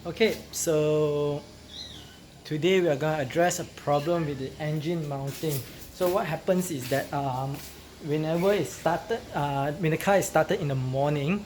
Okay, so today we are going to address a problem with the engine mounting. So what happens is that whenever it started, when the car is started in the morning,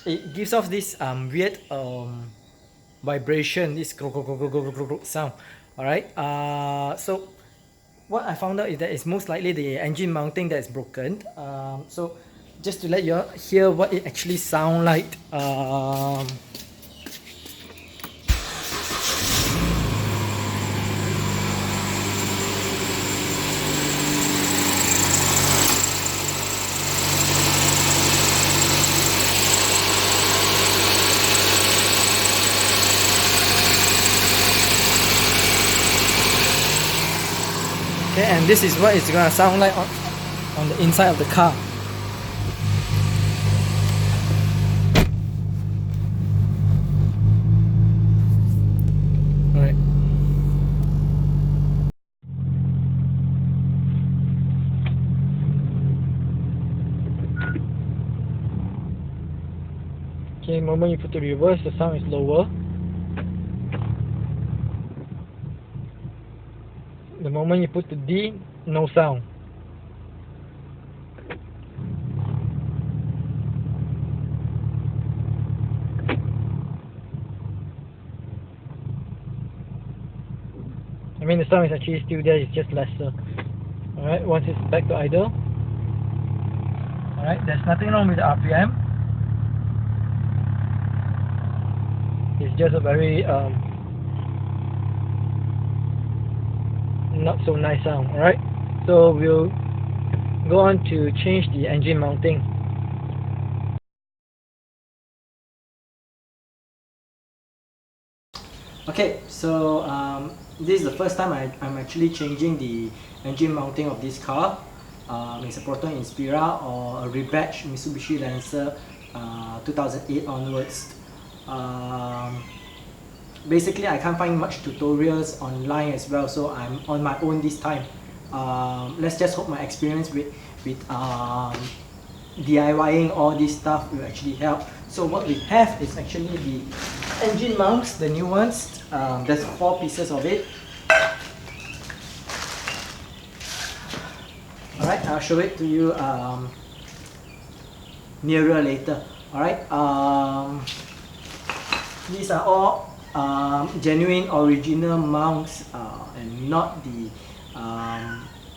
it gives off this weird vibration, this sound. All right. So what I found out is that it's most likely the engine mounting that's broken. So just to let you hear what it actually sound like. Okay, and this is what it's gonna sound like on the inside of the car. Alright. Okay, the moment you put the reverse, the sound is lower. The moment you put the D, no sound. I mean, the sound is actually still there, it's just lesser. Alright, once it's back to idle. Alright, there's nothing wrong with the RPM. It's just a very not so nice sound. Alright, so we'll go on to change the engine mounting. Okay, so this is the first time I'm actually changing the engine mounting of this car. It's a Proton Inspira or a Rebadged Mitsubishi Lancer 2008 onwards. Basically, I can't find much tutorials online as well, so I'm on my own this time. Let's just hope my experience with DIYing all this stuff will actually help. So what we have is actually the engine mounts, the new ones. There's 4 pieces of it. Alright, I'll show it to you nearer later. Alright, these are all genuine original mounts and not the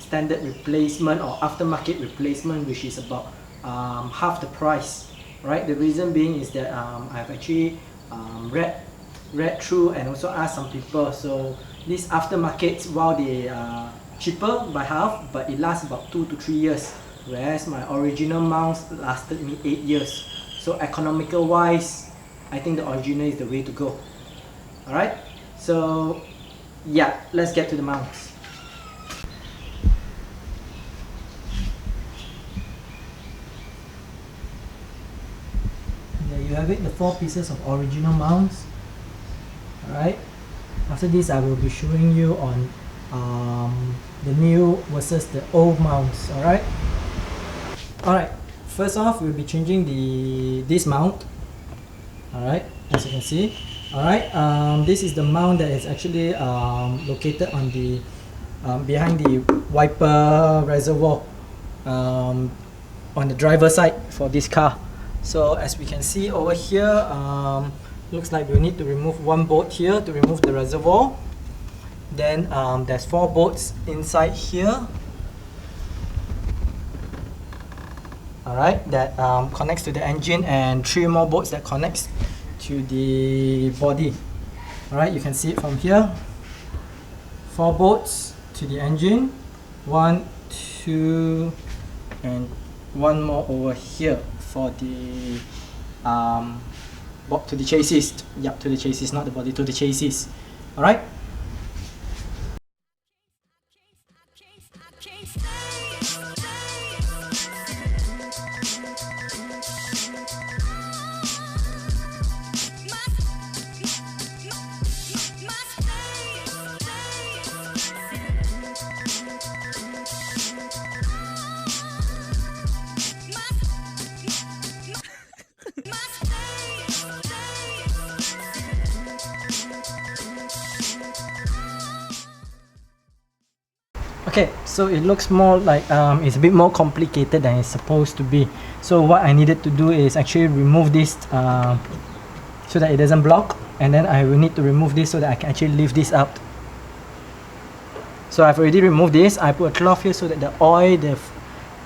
standard replacement or aftermarket replacement, which is about half the price. Right, the reason being is that I've actually read through and also asked some people. So these aftermarkets, while they are cheaper by half, but it lasts about 2 to 3 years, whereas my original mounts lasted me 8 years. So economical wise, I think the original is the way to go. Alright, so yeah, let's get to the mounts. There you have it, the 4 pieces of original mounts. Alright, after this I will be showing you on the new versus the old mounts. Alright, first off we'll be changing this mount. Alright, as you can see. Alright, this is the mount that is actually located on the behind the wiper reservoir on the driver side for this car. So as we can see over here, looks like we need to remove 1 bolt here to remove the reservoir. Then there's 4 bolts inside here. Alright, that connects to the engine, and 3 more bolts that connects to the body. Alright, you can see it from here. 4 bolts to the engine, 1, 2, and 1 more over here for the to the chassis. Yep, to the chassis, not the body, to the chassis. Alright. so it looks more like it's a bit more complicated than it's supposed to be. So what I needed to do is actually remove this so that it doesn't block, and then I will need to remove this so that I can actually lift this out. So I've already removed this. I put a cloth here so that the oil, the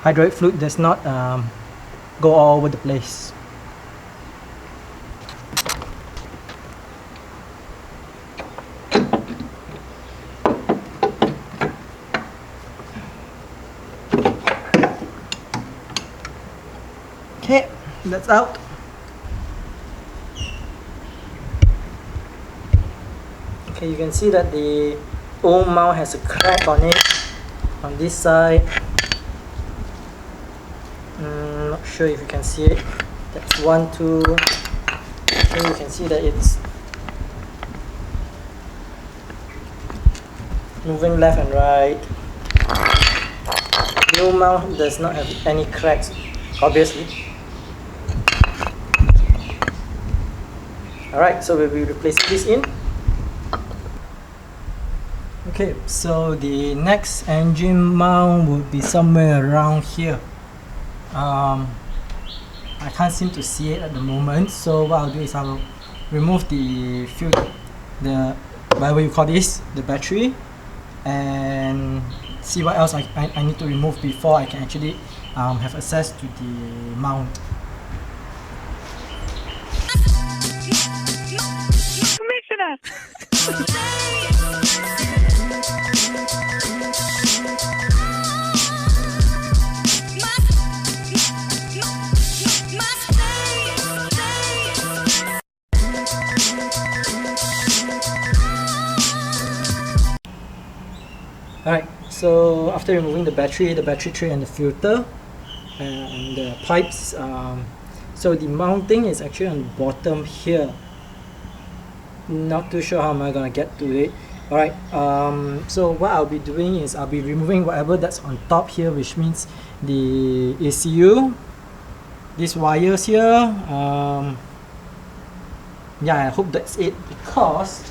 hydraulic fluid does not go all over the place. Okay, that's out. Okay, you can see that the old mount has a crack on it on this side. Not sure if you can see it. That's 1, 2. Okay, you can see that it's moving left and right. The old mount does not have any cracks, obviously. Alright, so we'll be replacing this in. Okay, so the next engine mount would be somewhere around here. I can't seem to see it at the moment, so what I'll do is I'll remove the whatever you call this, the battery, and see what else I need to remove before I can actually have access to the mount. Commissioner! Alright, so after removing the battery tray and the filter and the pipes, so the mounting is actually on the bottom here. Not too sure how am I gonna get to it. Alright, so what I'll be doing is I'll be removing whatever that's on top here, which means the ECU, these wires here. Yeah, I hope that's it, because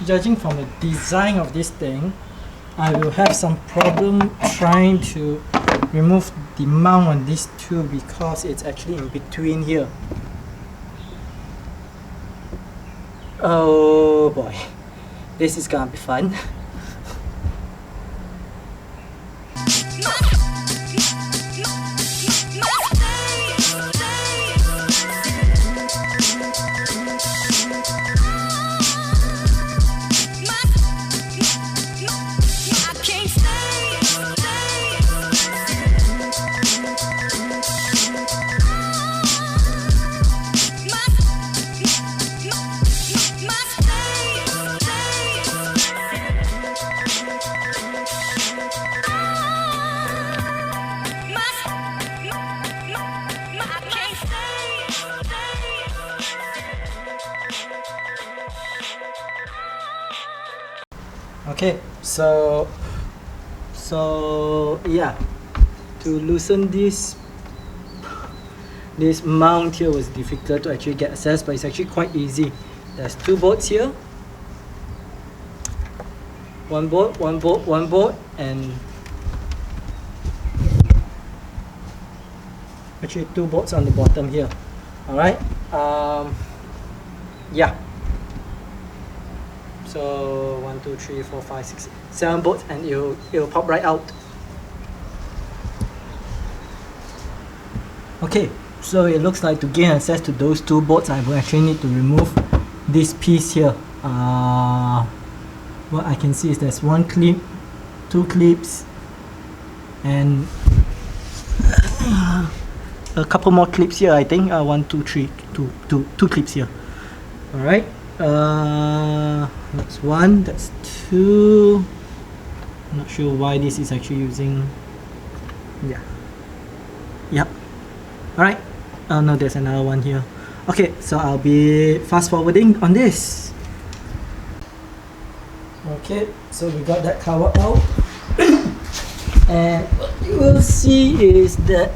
judging from the design of this thing, I will have some problem trying to remove the mount on these two because it's actually in between here. Oh boy, this is gonna be fun. Okay, so yeah, to loosen this mount here was difficult to actually get access, but it's actually quite easy. There's 2 bolts here, one bolt, and actually 2 bolts on the bottom here. Alright, yeah. So 1, 2, 3, 4, 5, 6, 7 bolts, and it'll pop right out. Okay, so it looks like to gain access to those 2 bolts, I will actually need to remove this piece here. What I can see is there's 1 clip, 2 clips, and a couple more clips here. I think 1, 2, 3, 2 clips here. All right. That's 1, that's 2. I'm not sure why this is actually using. Yeah. Yep. Alright. Oh no, there's another one here. Okay, so I'll be fast forwarding on this. Okay, so we got that cover out. And what you will see is that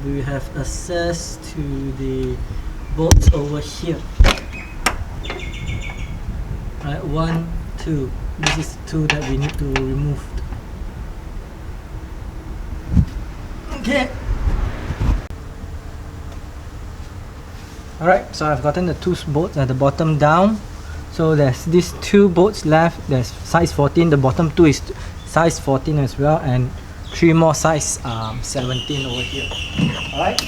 we have access to the bolts over here. Right, 1, two. This is two that we need to remove. Okay. Alright, so I've gotten the two bolts at the bottom down. So there's these two bolts left. There's size 14. The bottom two is size 14 as well, and three more size 17 over here. Alright.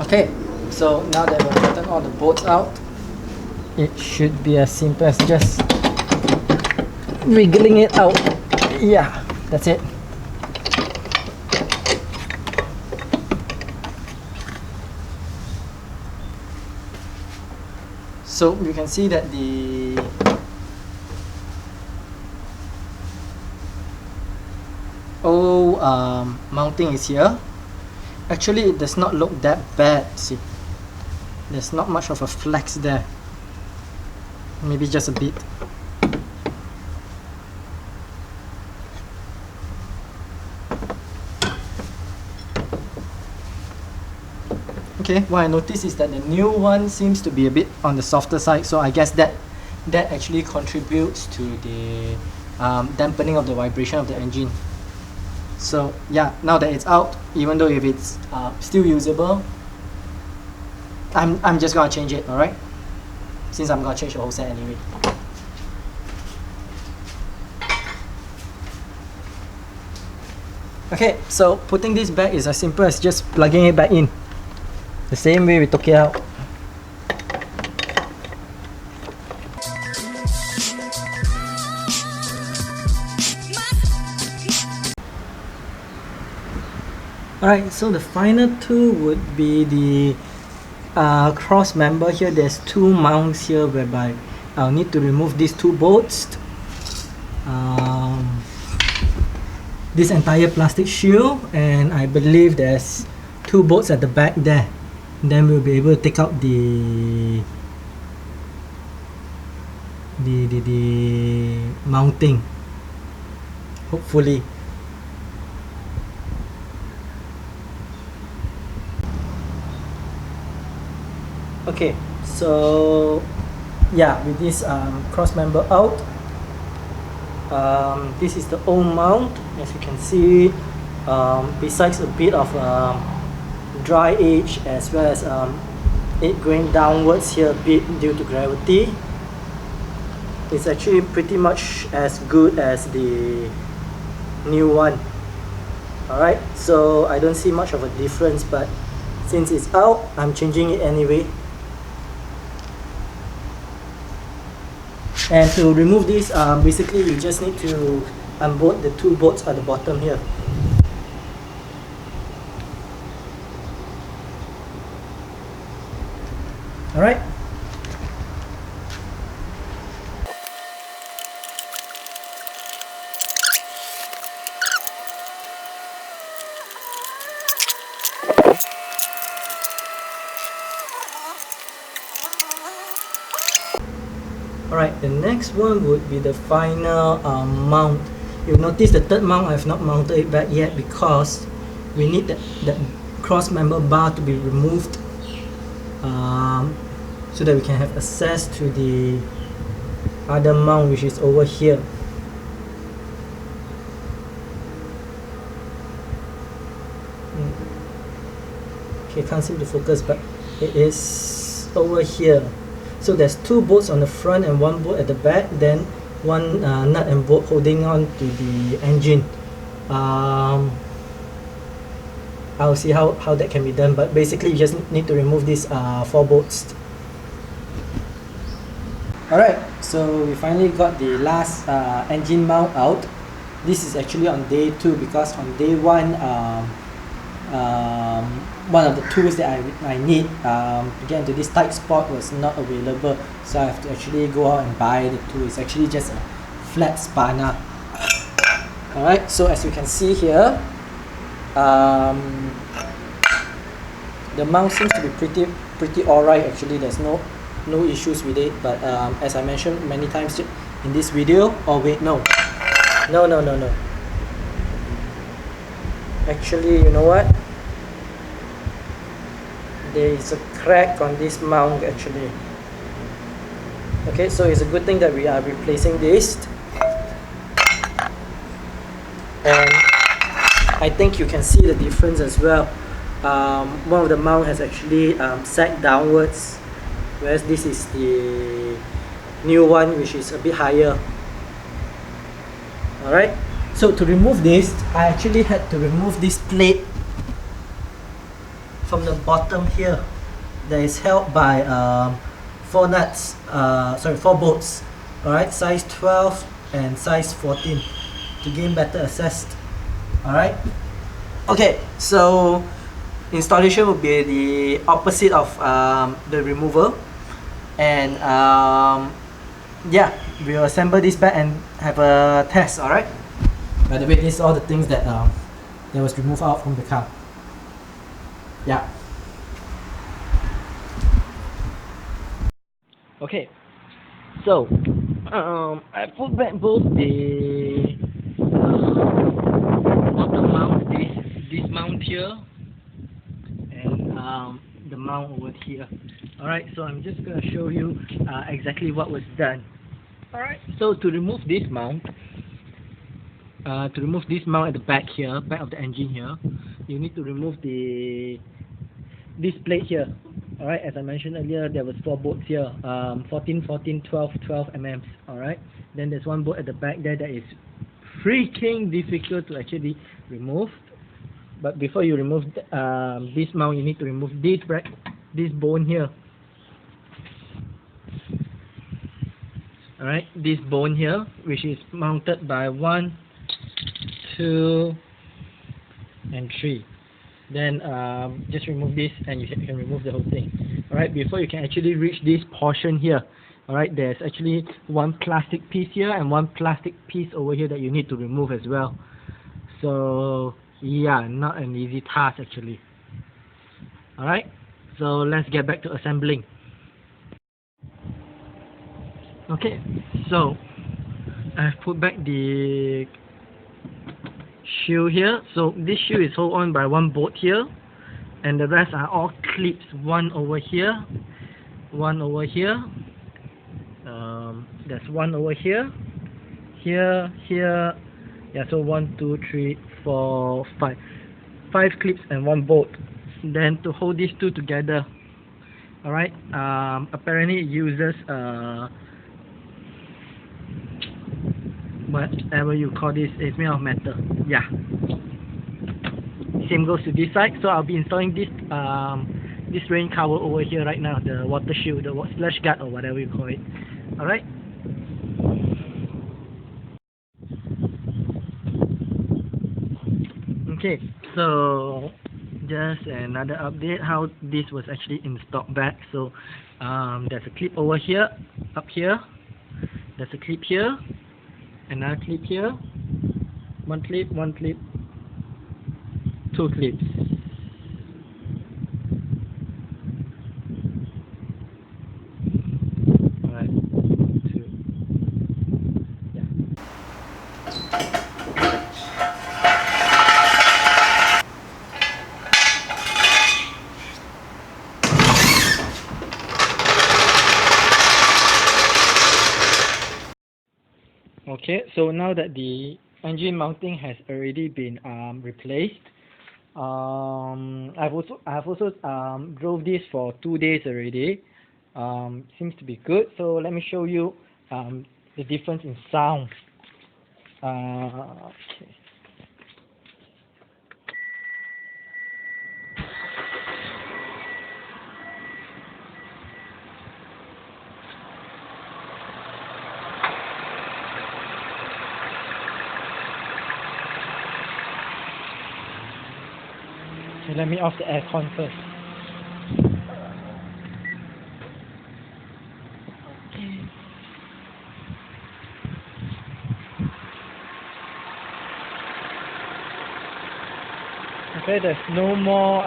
Okay, so now that we've gotten all the bolts out, it should be as simple as just wiggling it out. Yeah, that's it. So you can see that the old mounting is here. Actually, it does not look that bad. See, there's not much of a flex there. Maybe just a bit. Okay, what I noticed is that the new one seems to be a bit on the softer side, so I guess that actually contributes to the dampening of the vibration of the engine. So yeah, now that it's out, even though if it's still usable, I'm just gonna change it, alright? Since I'm gonna change the whole set anyway. Okay, so putting this back is as simple as just plugging it back in. The same way we took it out. Alright, so the final tool would be the cross member here. There's two mounts here whereby I'll need to remove these two bolts. This entire plastic shield, and I believe there's two bolts at the back there. Then we'll be able to take out the mounting, hopefully. Okay, so yeah, with this cross member out, this is the old mount. As you can see, besides a bit of dry edge as well as it going downwards here a bit due to gravity, it's actually pretty much as good as the new one. Alright, so I don't see much of a difference, but since it's out, I'm changing it anyway. And to remove this, basically you just need to unbolt the two bolts at the bottom here. Alright. Alright, the next one would be the final mount. You'll notice the third mount I have not mounted it back yet because we need that cross member bar to be removed so that we can have access to the other mount, which is over here. Okay, can't seem to focus, but it is over here. So there's two bolts on the front and one bolt at the back, then one nut and bolt holding on to the engine. I'll see how that can be done, but basically you just need to remove these four bolts. Alright, so we finally got the last engine mount out. This is actually on day 2 because on day 1 one of the tools that I need to get into this tight spot was not available, so I have to actually go out and buy the tool. It's actually just a flat spanner. Alright, so as you can see here, the mount seems to be pretty alright actually. There's no issues with it, but as I mentioned many times in this video, oh wait, no, actually, you know what, there is a crack on this mount actually. Okay, so it's a good thing that we are replacing this, and I think you can see the difference as well. One of the mount has actually sagged downwards, whereas this is the new one, which is a bit higher. Alright, so to remove this, I actually had to remove this plate from the bottom here that is held by 4 nuts, sorry, 4 bolts, alright, size 12 and size 14 to gain better access. Alright, okay, so installation will be the opposite of the removal, and yeah, we'll assemble this back and have a test. Alright, by the way, these are all the things that was removed out from the car. Yeah. Okay, so I put back both the bottom mount, this mount here, and the mount over here. Alright, so I'm just gonna show you exactly what was done. Alright, so to remove this mount, at the back here, back of the engine here, you need to remove this plate here. Alright, as I mentioned earlier, there was 4 bolts here, 14, 14, 12, 12 mm. Alright, then there's one bolt at the back there that is freaking difficult to actually remove. But before you remove this mount, you need to remove this bone here. Alright, this bone here, which is mounted by 1, 2, and 3. Then just remove this and you can remove the whole thing. Alright, before you can actually reach this portion here, alright, there's actually one plastic piece here and one plastic piece over here that you need to remove as well. So yeah, not an easy task actually. Alright, so let's get back to assembling. Okay, so I've put back the shoe here. So this shoe is held on by one bolt here, and the rest are all clips. One over here, one over here. There's one over here, here. Yeah, so 1, 2, 3, 4, 5. 5 clips and one bolt. Then to hold these two together, alright. Apparently it uses whatever you call this, it's made of metal. Yeah. Same goes to this side. So I'll be installing this rain cover over here right now, the water shield, the splash guard or whatever you call it. Alright. Okay, so just another update how this was actually installed back. So there's a clip over here, up here. There's a clip here, another clip here, one clip, 2 clips. Alright, 2. Yeah. Okay, so now that the engine mounting has already been replaced, I've also drove this for 2 days already. Seems to be good. So let me show you the difference in sound. Okay. So let me off the aircon first. Okay, there's no more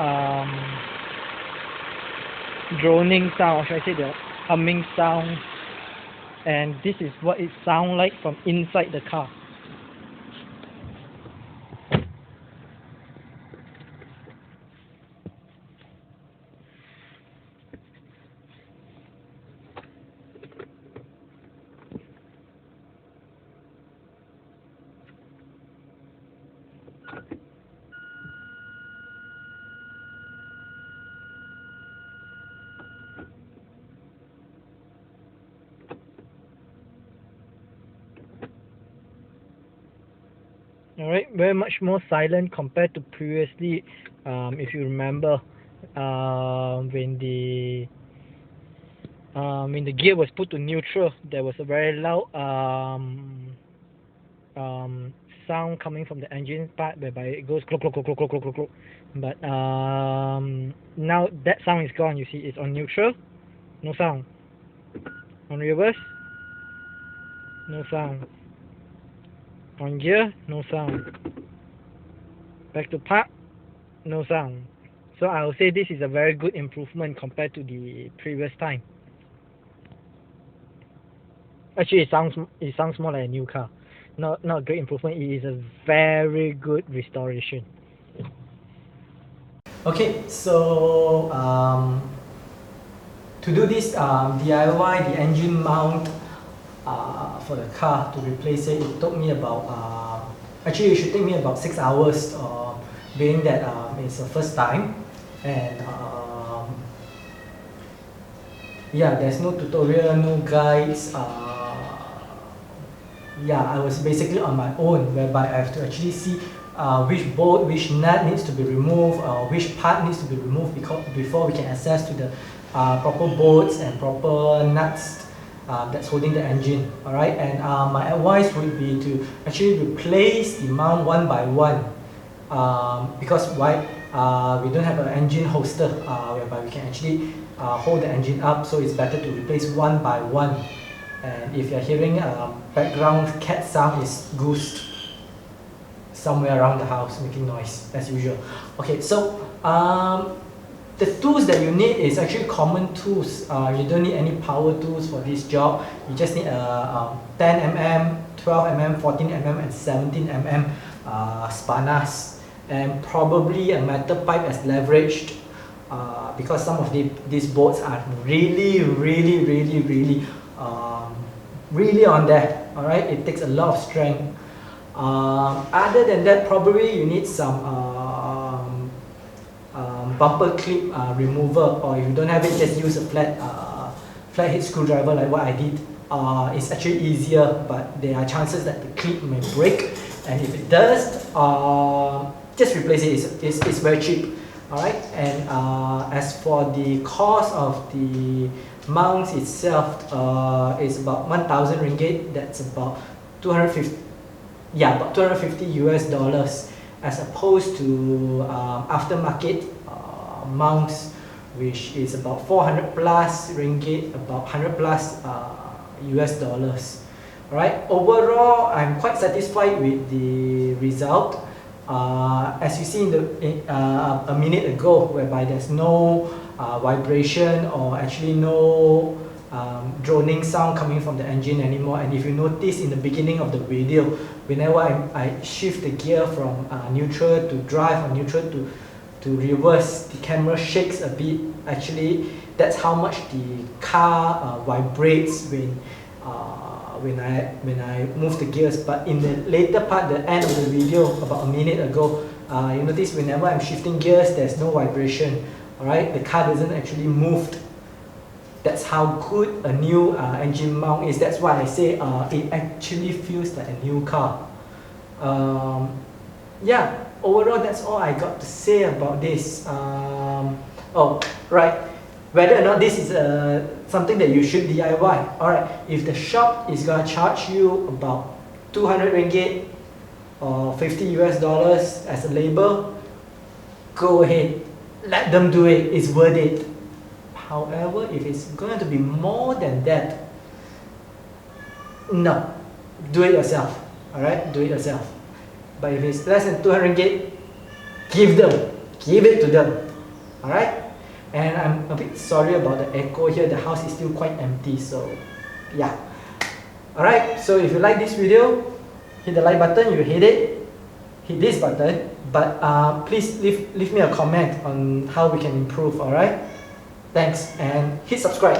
droning sound, or should I say the humming sound, and this is what it sounds like from inside the car. Alright, very much more silent compared to previously. If you remember, when the gear was put to neutral, there was a very loud sound coming from the engine part, whereby it goes clock clock clock clock clock clock clock. But now that sound is gone. You see, it's on neutral, no sound. On reverse, no sound. On gear, no sound. Back to park, no sound. So I will say this is a very good improvement compared to the previous time. Actually, it sounds more like a new car. Not a great improvement. It is a very good restoration. Okay, so to do this DIY the engine mount for the car to replace it, it took me about actually it should take me about 6 hours, being that it's the first time, and yeah, there's no tutorial, no guides. Yeah, I was basically on my own, whereby I have to actually see which bolt, which nut needs to be removed, which part needs to be removed before we can access to the proper bolts and proper nuts that's holding the engine. Alright, and my advice would be to actually replace the mount one by one, because why? We don't have an engine holster whereby we can actually hold the engine up, so it's better to replace one by one. And if you're hearing background cat sound, is Goose somewhere around the house making noise as usual. Okay, so the tools that you need is actually common tools. You don't need any power tools for this job. You just need a 10 mm, 12 mm, 14 mm and 17 mm spanas, and probably a metal pipe as leveraged, because some of these bolts are really on there. Alright, it takes a lot of strength. Other than that, probably you need some bumper clip remover, or if you don't have it, just use a flathead screwdriver like what I did. It's actually easier, but there are chances that the clip may break, and if it does, just replace it. It's very cheap. Alright, and as for the cost of the mounts itself, it's about 1,000 ringgit. That's about 250, yeah, about 250 US dollars, as opposed to aftermarket mounts, which is about 400 plus ringgit, about 100 plus US dollars. Alright, overall, I'm quite satisfied with the result. As you see a minute ago, whereby there's no vibration, or actually no droning sound coming from the engine anymore. And if you notice in the beginning of the video, whenever I shift the gear from neutral to drive, or neutral to reverse, the camera shakes a bit. Actually, that's how much the car vibrates when I move the gears. But in the later part, the end of the video, about a minute ago, you notice whenever I'm shifting gears, there's no vibration. Alright, the car doesn't actually move. That's how good a new engine mount is. That's why I say it actually feels like a new car. Yeah, overall that's all I got to say about this. Oh, right. Whether or not this is something that you should DIY. Alright, if the shop is gonna charge you about 200 ringgit or 50 US dollars as a labor, go ahead, let them do it, it's worth it. However, if it's going to be more than that, no, do it yourself. Alright, do it yourself. But if it's less than 200 ringgit, give it to them. Alright? And I'm a bit sorry about the echo here. The house is still quite empty, so yeah. Alright, so if you like this video, hit the like button. You hit it, hit this button. But please leave me a comment on how we can improve. Alright? Thanks, and hit subscribe.